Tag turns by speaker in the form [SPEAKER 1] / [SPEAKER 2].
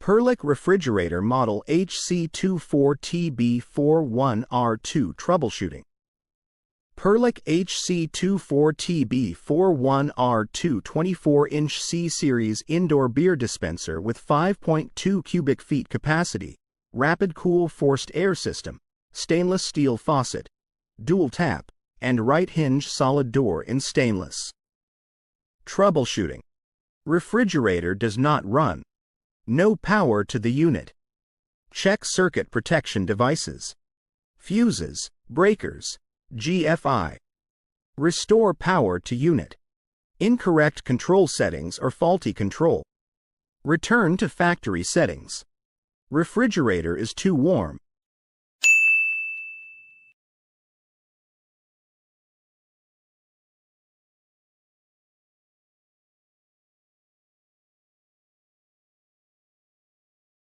[SPEAKER 1] Perlick refrigerator model HC24TB41R2 troubleshooting. Perlick HC24TB41R2 24-inch C-Series indoor beer dispenser with 5.2 cubic feet capacity, rapid cool forced air system, stainless steel faucet, dual tap, and right hinge solid door in stainless. Troubleshooting. Refrigerator does not run. No power to the unit. Check circuit protection devices. Fuses, breakers, GFI. Restore power to unit. Incorrect control settings or faulty control. Return to factory settings. Refrigerator is too warm.